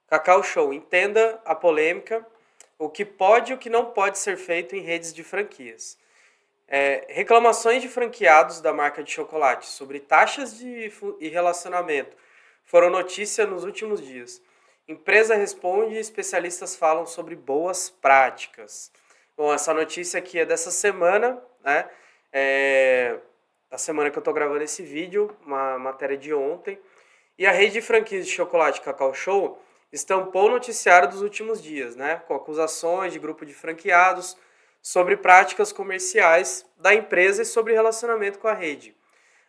Cacau Show, entenda a polêmica, o que pode e o que não pode ser feito em redes de franquias. Reclamações de franqueados da marca de chocolate sobre taxas e relacionamento foram notícia nos últimos dias. Empresa responde e especialistas falam sobre boas práticas. Bom, essa notícia aqui é dessa semana, né? A semana que eu estou gravando esse vídeo, uma matéria de ontem. E a rede de franquias de chocolate Cacau Show estampou o noticiário dos últimos dias, né? Com acusações de grupo de franqueados sobre práticas comerciais da empresa e sobre relacionamento com a rede.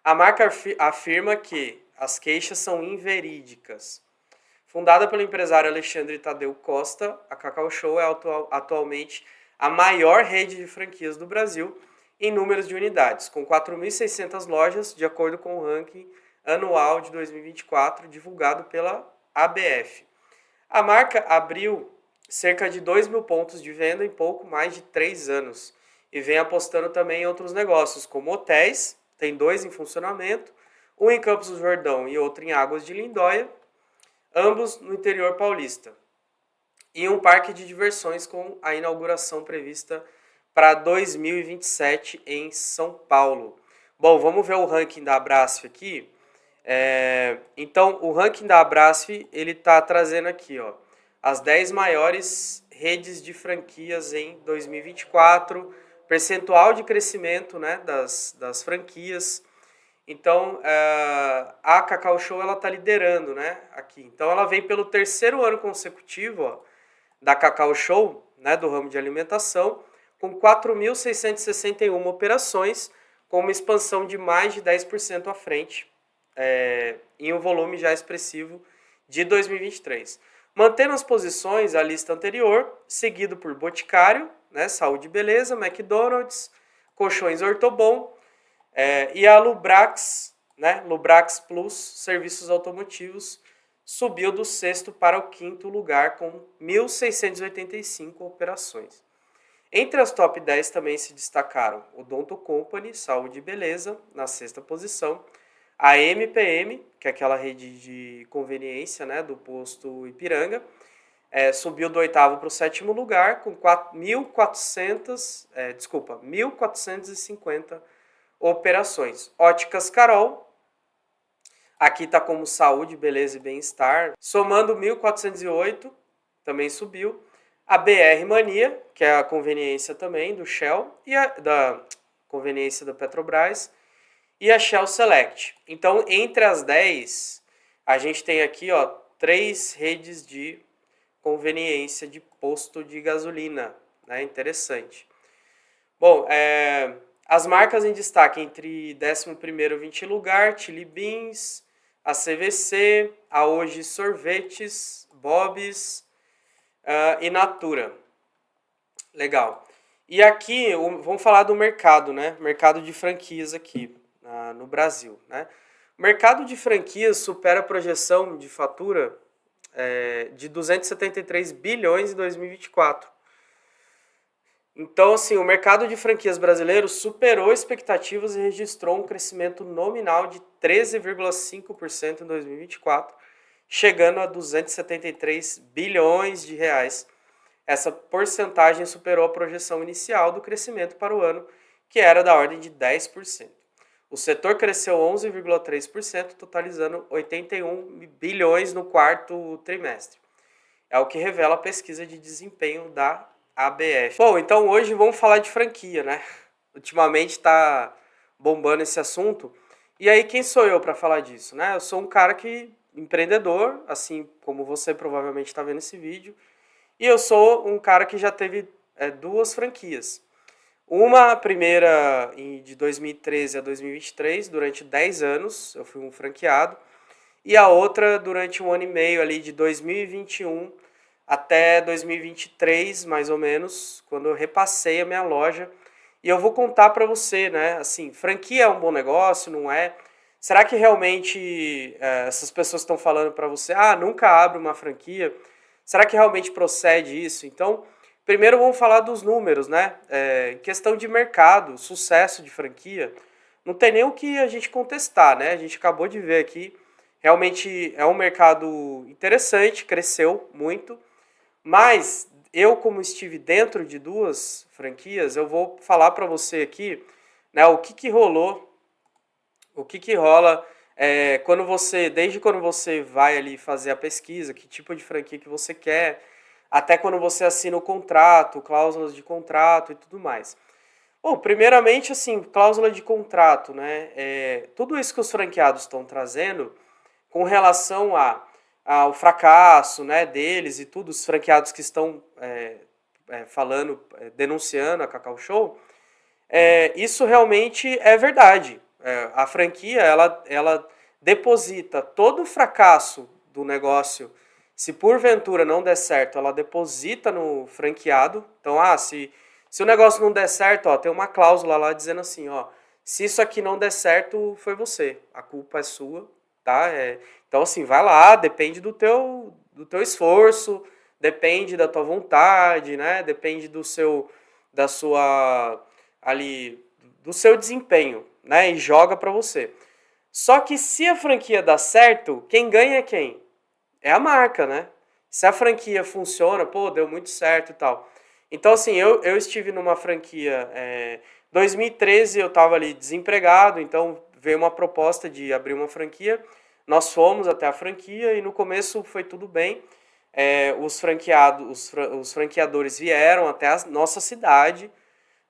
A marca afirma que as queixas são inverídicas. Fundada pelo empresário Alexandre Tadeu Costa, a Cacau Show é atualmente a maior rede de franquias do Brasil em números de unidades, com 4.600 lojas, de acordo com o ranking anual de 2024 divulgado pela ABF. A marca abriu cerca de 2 mil pontos de venda em pouco mais de 3 anos e vem apostando também em outros negócios, como hotéis, tem 2 em funcionamento, um em Campos do Jordão e outro em Águas de Lindóia, ambos no interior paulista, e um parque de diversões com a inauguração prevista para 2027 em São Paulo. Bom, vamos ver o ranking da Abrasf aqui. Então, o ranking da Abrasf, ele está trazendo aqui, ó, as 10 maiores redes de franquias em 2024, percentual de crescimento, né, das franquias. Então, a Cacau Show ela está liderando, né, aqui. Então, ela vem pelo terceiro ano consecutivo, ó, da Cacau Show, né, do ramo de alimentação, com 4.661 operações, com uma expansão de mais de 10% à frente, em um volume já expressivo de 2023. Mantendo as posições, a lista anterior, seguido por Boticário, né, Saúde e Beleza, McDonald's, Colchões Ortobon, e a Lubrax, né, Lubrax Plus, Serviços Automotivos, subiu do sexto para o quinto lugar com 1.685 operações. Entre as top 10 também se destacaram o Odonto Company, Saúde e Beleza, na sexta posição, a MPM, que é aquela rede de conveniência, né, do posto Ipiranga, subiu do oitavo para o sétimo lugar com 1.450 operações. Óticas Carol, aqui está como Saúde, Beleza e Bem-Estar, somando 1.408, também subiu. A BR Mania, que é a conveniência também do Shell, e da conveniência da Petrobras, e a Shell Select. Então, entre as 10, a gente tem aqui, ó, 3 redes de conveniência de posto de gasolina, né? Interessante. Bom, as marcas em destaque entre 11º e 20 lugar, Chili Beans, a CVC, a Hoje Sorvetes, Bob's e Natura. Legal. E aqui, vamos falar do mercado, né? Mercado de franquias aqui no Brasil, né? O mercado de franquias supera a projeção de fatura de 273 bilhões em 2024. Então, assim, o mercado de franquias brasileiro superou expectativas e registrou um crescimento nominal de 13,5% em 2024, chegando a 273 bilhões de reais. Essa porcentagem superou a projeção inicial do crescimento para o ano, que era da ordem de 10%. O setor cresceu 11,3%, totalizando 81 bilhões no quarto trimestre. É o que revela a pesquisa de desempenho da ABF. Bom, então hoje vamos falar de franquia, né? Ultimamente está bombando esse assunto. E aí, quem sou eu para falar disso, né? Eu sou um cara empreendedor, assim como você provavelmente está vendo esse vídeo. E eu sou um cara que já teve 2 franquias. Uma primeira de 2013 a 2023, durante 10 anos, eu fui um franqueado. E a outra durante 1 ano e meio ali, de 2021 até 2023, mais ou menos, quando eu repassei a minha loja. E eu vou contar para você, né, assim, franquia é um bom negócio, não é? Será que realmente essas pessoas estão falando para você, nunca abre uma franquia? Será que realmente procede isso? Então, primeiro vamos falar dos números, né? Em questão de mercado, sucesso de franquia, não tem nem o que a gente contestar, né? A gente acabou de ver aqui Realmente é um mercado interessante, cresceu muito, mas eu, como estive dentro de duas franquias, eu vou falar para você aqui, né, o que que rolou, o que que rola desde quando você vai ali fazer a pesquisa, que tipo de franquia que você quer, até quando você assina o contrato, cláusulas de contrato e tudo mais. Bom, primeiramente, assim, cláusula de contrato, né? Tudo isso que os franqueados estão trazendo com relação ao fracasso, né, deles e tudo, os franqueados que estão falando, denunciando a Cacau Show, isso realmente é verdade. A franquia, ela deposita todo o fracasso do negócio. Se porventura não der certo, ela deposita no franqueado. Então, se o negócio não der certo, ó, tem uma cláusula lá dizendo assim, ó, se isso aqui não der certo, foi você. A culpa é sua, tá? Então, assim, vai lá, depende do teu esforço, depende da tua vontade, né? Depende da sua ali do seu desempenho, né? E joga para você. Só que se a franquia dá certo, quem ganha é quem? É a marca, né? Se a franquia funciona, pô, deu muito certo e tal. Então, assim, eu estive numa franquia. 2013 eu estava ali desempregado, então veio uma proposta de abrir uma franquia. Nós fomos até a franquia e no começo foi tudo bem. Os franqueadores vieram até a nossa cidade,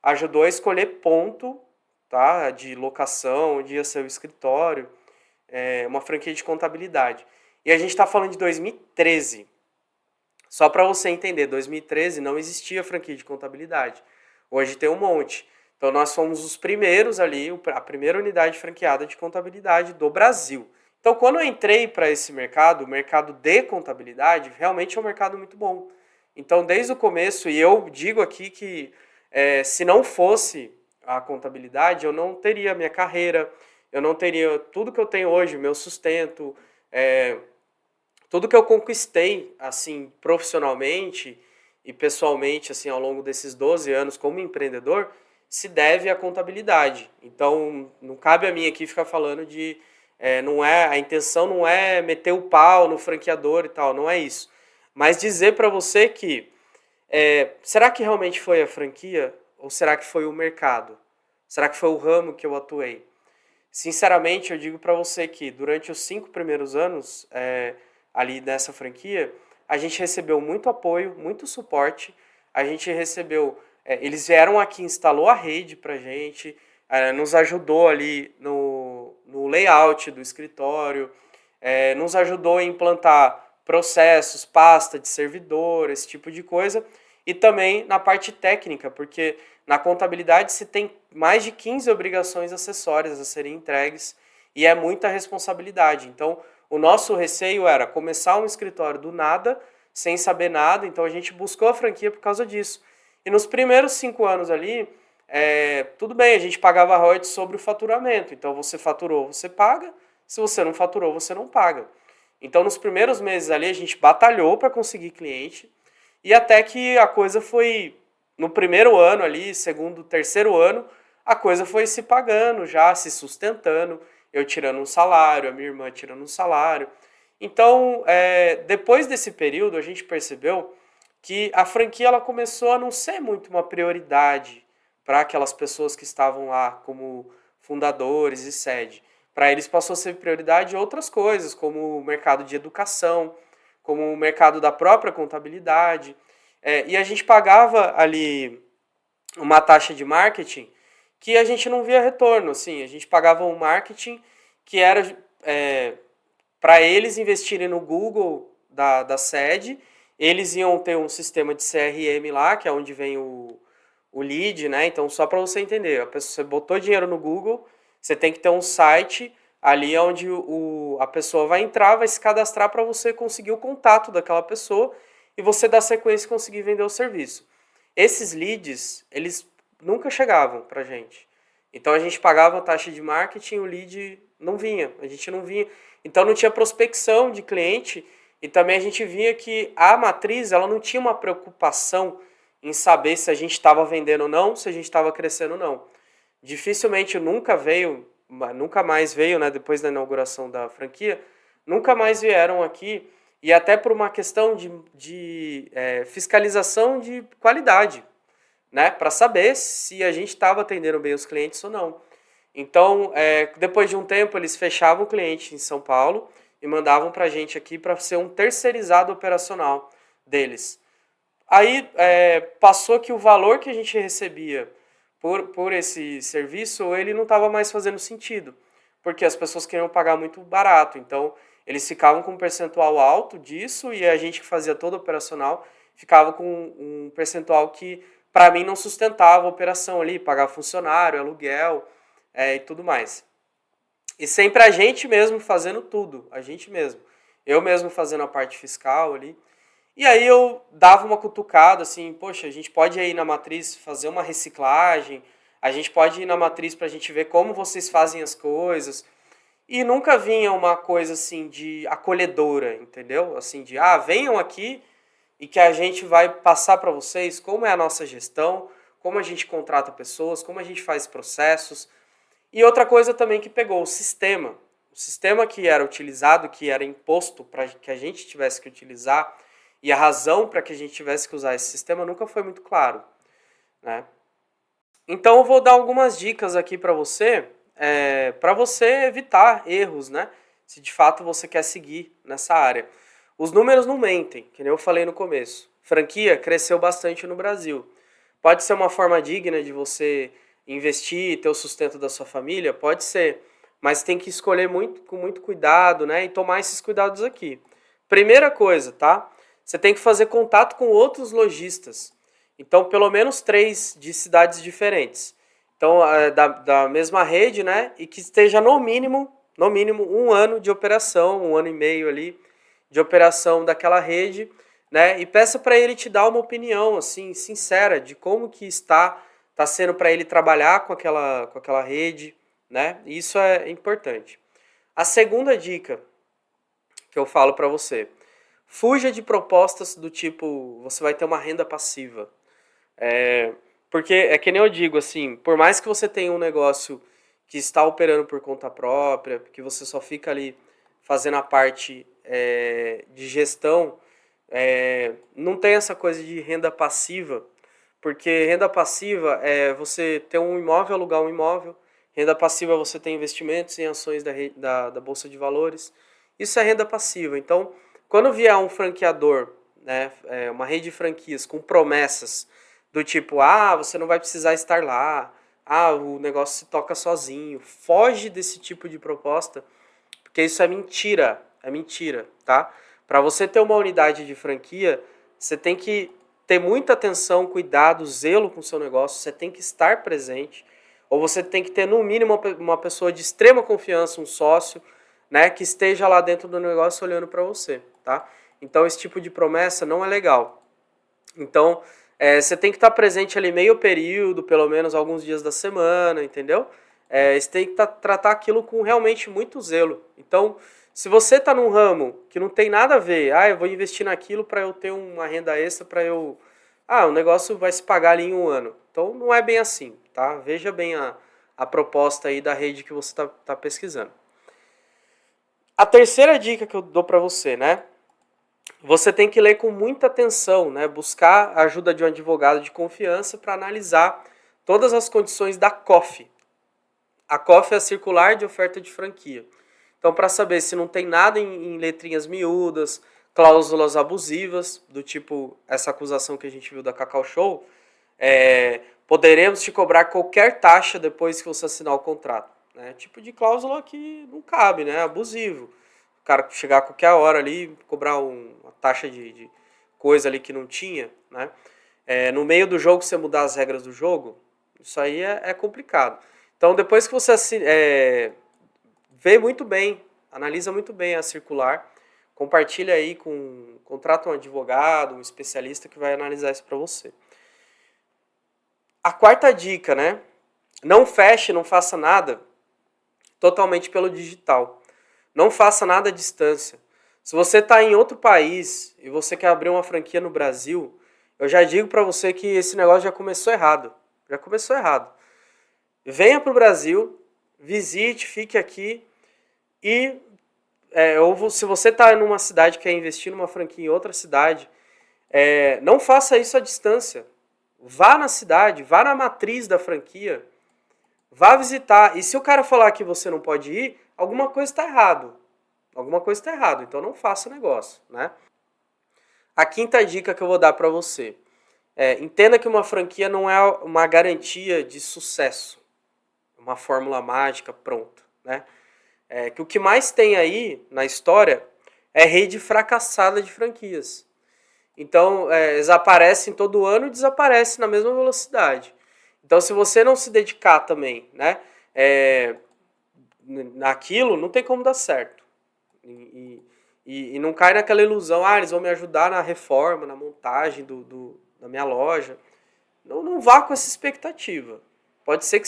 ajudou a escolher ponto, tá, de locação, onde ia ser o escritório, uma franquia de contabilidade. E a gente está falando de 2013. Só para você entender, 2013 não existia franquia de contabilidade. Hoje tem um monte. Então nós fomos os primeiros ali, a primeira unidade franqueada de contabilidade do Brasil. Então quando eu entrei para esse mercado, o mercado de contabilidade, realmente é um mercado muito bom. Então desde o começo, e eu digo aqui que se não fosse a contabilidade, eu não teria minha carreira, eu não teria tudo que eu tenho hoje, meu sustento, tudo que eu conquistei, assim, profissionalmente e pessoalmente, assim, ao longo desses 12 anos como empreendedor, se deve à contabilidade. Então, não cabe a mim aqui ficar falando não é, a intenção não é meter o pau no franqueador e tal, não é isso. Mas dizer para você que, será que realmente foi a franquia ou será que foi o mercado? Será que foi o ramo que eu atuei? Sinceramente, eu digo para você que durante os 5 primeiros anos ali dessa franquia, a gente recebeu muito apoio, muito suporte. A gente recebeu, eles vieram aqui, instalou a rede para gente, nos ajudou ali no layout do escritório, nos ajudou a implantar processos, pasta de servidor, esse tipo de coisa, e também na parte técnica, porque na contabilidade se tem mais de 15 obrigações acessórias a serem entregues e é muita responsabilidade. Então, o nosso receio era começar um escritório do nada, sem saber nada, então a gente buscou a franquia por causa disso. E nos primeiros 5 anos ali, tudo bem, a gente pagava royalties sobre o faturamento. Então, você faturou, você paga. Se você não faturou, você não paga. Então, nos primeiros meses ali, a gente batalhou para conseguir cliente. E até que a coisa foi, no primeiro ano ali, segundo, terceiro ano, a coisa foi se pagando já, se sustentando. Eu tirando um salário, a minha irmã tirando um salário. Então, depois desse período, a gente percebeu que a franquia ela começou a não ser muito uma prioridade para aquelas pessoas que estavam lá como fundadores e sede. Para eles passou a ser prioridade outras coisas, como o mercado de educação, como o mercado da própria contabilidade. E a gente pagava ali uma taxa de marketing que a gente não via retorno. Assim, a gente pagava um marketing que era para eles investirem no Google da sede, eles iam ter um sistema de CRM lá, que é onde vem o lead, né? Então, só para você entender, você botou dinheiro no Google, você tem que ter um site ali onde a pessoa vai entrar, vai se cadastrar para você conseguir o contato daquela pessoa e você dar sequência e conseguir vender o serviço. Esses leads, eles nunca chegavam pra gente. Então a gente pagava a taxa de marketing, o lead não vinha, a gente não vinha. Então não tinha prospecção de cliente e também a gente via que a matriz, ela não tinha uma preocupação em saber se a gente estava vendendo ou não, se a gente estava crescendo ou não. Dificilmente nunca mais veio, né, depois da inauguração da franquia, nunca mais vieram aqui, e até por uma questão de fiscalização de qualidade, né? Para saber se a gente estava atendendo bem os clientes ou não. Então, depois de um tempo, eles fechavam o cliente em São Paulo e mandavam para a gente aqui para ser um terceirizado operacional deles. Aí passou que o valor que a gente recebia por esse serviço, ele não estava mais fazendo sentido, porque as pessoas queriam pagar muito barato. Então, eles ficavam com um percentual alto disso e a gente que fazia todo operacional ficava com um percentual que, para mim, não sustentava a operação ali, pagar funcionário, aluguel e tudo mais. E sempre a gente mesmo fazendo tudo, a gente mesmo. Eu mesmo fazendo a parte fiscal ali. E aí eu dava uma cutucada, assim, poxa, a gente pode ir na matriz fazer uma reciclagem, a gente pode ir na matriz para a gente ver como vocês fazem as coisas. E nunca vinha uma coisa assim de acolhedora, entendeu? Assim, de, venham aqui e que a gente vai passar para vocês como é a nossa gestão, como a gente contrata pessoas, como a gente faz processos. E outra coisa também que pegou, o sistema. O sistema que era utilizado, que era imposto para que a gente tivesse que utilizar, e a razão para que a gente tivesse que usar esse sistema nunca foi muito claro, né? Então eu vou dar algumas dicas aqui para você evitar erros, né? Se de fato você quer seguir nessa área. Os números não mentem, que nem eu falei no começo. Franquia cresceu bastante no Brasil. Pode ser uma forma digna de você investir e ter o sustento da sua família? Pode ser. Mas tem que escolher com muito cuidado, né? E tomar esses cuidados aqui. Primeira coisa, tá? Você tem que fazer contato com outros lojistas. Então, pelo menos 3 de cidades diferentes. Então, da mesma rede, né? E que esteja no mínimo 1 ano de operação, 1 ano e meio ali de operação daquela rede, né? E peça para ele te dar uma opinião, assim, sincera de como que tá sendo para ele trabalhar com aquela rede, né? E isso é importante. A segunda dica que eu falo para você: fuja de propostas do tipo, você vai ter uma renda passiva. Porque é que nem eu digo, assim, por mais que você tenha um negócio que está operando por conta própria, que você só fica ali fazendo a parte de gestão, não tem essa coisa de renda passiva, porque renda passiva é você ter um imóvel, alugar um imóvel, renda passiva é você ter investimentos em ações da Bolsa de Valores, isso é renda passiva. Então, quando vier um franqueador, né, uma rede de franquias com promessas do tipo, você não vai precisar estar lá, o negócio se toca sozinho, foge desse tipo de proposta, porque isso é mentira, tá? Para você ter uma unidade de franquia, você tem que ter muita atenção, cuidado, zelo com o seu negócio, você tem que estar presente, ou você tem que ter no mínimo uma pessoa de extrema confiança, um sócio, né, que esteja lá dentro do negócio olhando para você, tá? Então esse tipo de promessa não é legal. Então você tem que estar presente ali meio período, pelo menos alguns dias da semana, entendeu? Você tem que tratar aquilo com realmente muito zelo. Então, se você está num ramo que não tem nada a ver, eu vou investir naquilo para eu ter uma renda extra, para eu... o negócio vai se pagar ali em 1 ano. Então, não é bem assim, tá? Veja bem a proposta aí da rede que você tá pesquisando. A terceira dica que eu dou para você, né? Você tem que ler com muita atenção, né? Buscar a ajuda de um advogado de confiança para analisar todas as condições da COF. A COF é a Circular de Oferta de Franquia. Então, para saber se não tem nada em letrinhas miúdas, cláusulas abusivas, do tipo essa acusação que a gente viu da Cacau Show, poderemos te cobrar qualquer taxa depois que você assinar o contrato. Né? Tipo de cláusula que não cabe, né? Abusivo. O cara chegar a qualquer hora ali, cobrar uma taxa de coisa ali que não tinha, né? No meio do jogo, você mudar as regras do jogo, isso aí é complicado. Então, depois que você vê muito bem, analisa muito bem a circular, compartilha aí contrata um advogado, um especialista que vai analisar isso para você. A quarta dica, né? Não feche, não faça nada totalmente pelo digital. Não faça nada à distância. Se você está em outro país e você quer abrir uma franquia no Brasil, eu já digo para você que esse negócio já começou errado. Já começou errado. Venha para o Brasil, visite, fique aqui e se você está numa cidade e quer investir numa franquia em outra cidade, não faça isso à distância. Vá na cidade, vá na matriz da franquia, vá visitar. E se o cara falar que você não pode ir, alguma coisa está errado. Alguma coisa está errado, então não faça negócio, né? A quinta dica que eu vou dar para você. Entenda que uma franquia não é uma garantia de sucesso. Uma fórmula mágica pronta, né? Que o que mais tem aí na história é rede fracassada de franquias. Então, eles aparecem todo ano e desaparecem na mesma velocidade. Então, se você não se dedicar também, né, naquilo, não tem como dar certo. E não cai naquela ilusão, eles vão me ajudar na reforma, na montagem da minha loja. Não vá com essa expectativa. Pode ser que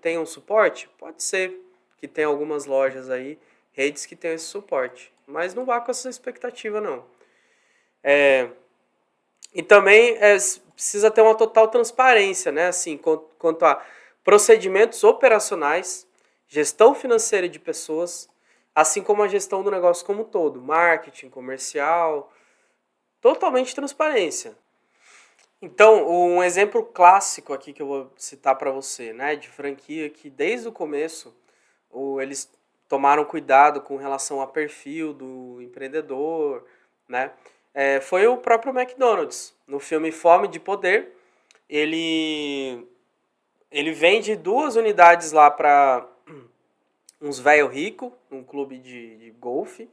tenham suporte? Pode ser que tenha algumas lojas aí, redes que tenham esse suporte. Mas não vá com essa expectativa, não. E também precisa ter uma total transparência, né? Assim, quanto a procedimentos operacionais, gestão financeira de pessoas, assim como a gestão do negócio como um todo, marketing, comercial, totalmente transparência. Então, um exemplo clássico aqui que eu vou citar para você, né, de franquia que desde o começo eles tomaram cuidado com relação a perfil do empreendedor, né, foi o próprio McDonald's. No filme Fome de Poder, ele vende 2 unidades lá para uns velho rico, num clube de golfe.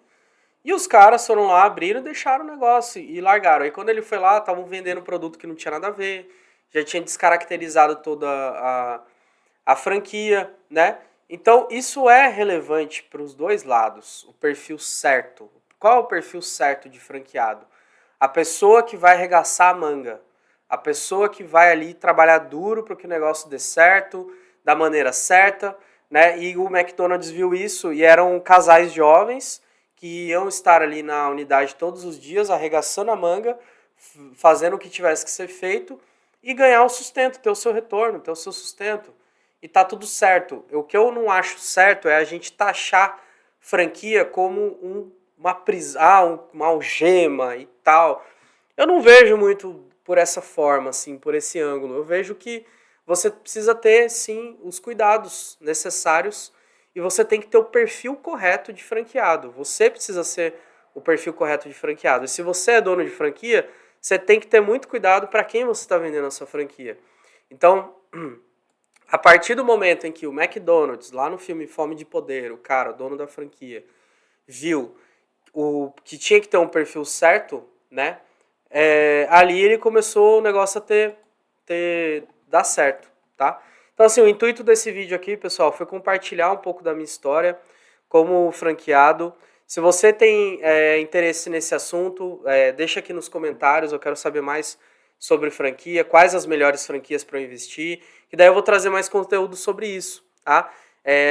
E os caras foram lá, abriram, deixaram o negócio e largaram. Aí quando ele foi lá, estavam vendendo um produto que não tinha nada a ver, já tinha descaracterizado toda a franquia, né? Então isso é relevante para os dois lados, o perfil certo. Qual é o perfil certo de franqueado? A pessoa que vai arregaçar a manga, a pessoa que vai ali trabalhar duro para que o negócio dê certo, da maneira certa, né? E o McDonald's viu isso e eram casais jovens que iam estar ali na unidade todos os dias, arregaçando a manga, fazendo o que tivesse que ser feito e ganhar o sustento, ter o seu retorno, ter o seu sustento. E tá tudo certo. O que eu não acho certo é a gente taxar franquia como uma prisão, uma algema e tal. Eu não vejo muito por essa forma, assim, por esse ângulo. Eu vejo que você precisa ter, sim, os cuidados necessários e você tem que ter o perfil correto de franqueado. Você precisa ser o perfil correto de franqueado. E se você é dono de franquia, você tem que ter muito cuidado para quem você está vendendo a sua franquia. Então, a partir do momento em que o McDonald's, lá no filme Fome de Poder, o cara, o dono da franquia, viu que tinha que ter um perfil certo, né? Ali ele começou o negócio a dar certo, tá? Então, assim, o intuito desse vídeo aqui, pessoal, foi compartilhar um pouco da minha história como franqueado. Se você tem interesse nesse assunto, deixa aqui nos comentários, eu quero saber mais sobre franquia, quais as melhores franquias para eu investir, e daí eu vou trazer mais conteúdo sobre isso, tá?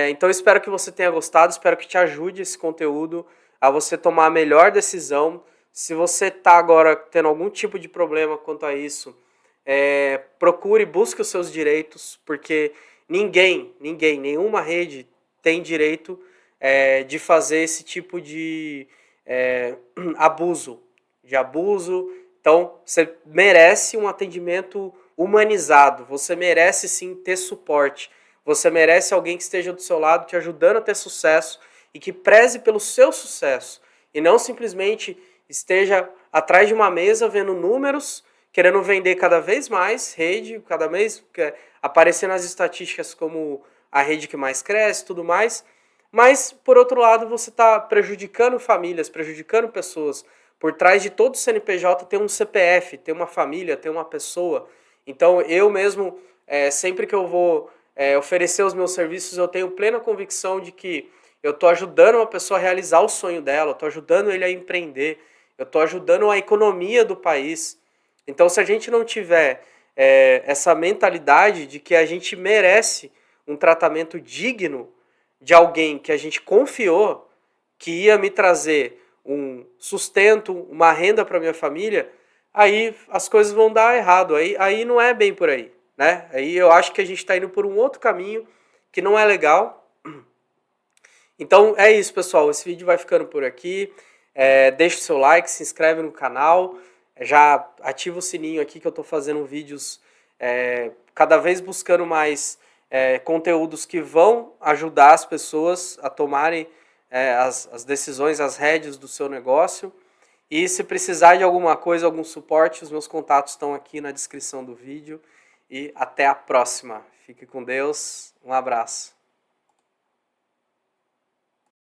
Então, espero que você tenha gostado, espero que te ajude esse conteúdo a você tomar a melhor decisão. Se você está agora tendo algum tipo de problema quanto a isso, procure, busque os seus direitos, porque nenhuma rede tem direito de fazer esse tipo de abuso. Então, você merece um atendimento humanizado, você merece sim ter suporte, você merece alguém que esteja do seu lado te ajudando a ter sucesso e que preze pelo seu sucesso e não simplesmente esteja atrás de uma mesa vendo números, querendo vender cada vez mais rede, cada vez aparecer nas estatísticas como a rede que mais cresce e tudo mais. Mas, por outro lado, você está prejudicando famílias, prejudicando pessoas. Por trás de todo CNPJ tem um CPF, tem uma família, tem uma pessoa. Então, eu mesmo, sempre que eu vou oferecer os meus serviços, eu tenho plena convicção de que eu estou ajudando uma pessoa a realizar o sonho dela, eu estou ajudando ele a empreender, eu estou ajudando a economia do país. Então, se a gente não tiver essa mentalidade de que a gente merece um tratamento digno de alguém que a gente confiou que ia me trazer um sustento, uma renda para minha família, aí as coisas vão dar errado. Aí não é bem por aí, né? Aí eu acho que a gente está indo por um outro caminho que não é legal. Então é isso, pessoal. Esse vídeo vai ficando por aqui. Deixa o seu like, se inscreve no canal. Já ativa o sininho aqui que eu estou fazendo vídeos cada vez buscando mais conteúdos que vão ajudar as pessoas a tomarem as decisões, as rédeas do seu negócio. E se precisar de alguma coisa, algum suporte, os meus contatos estão aqui na descrição do vídeo. E até a próxima. Fique com Deus. Um abraço.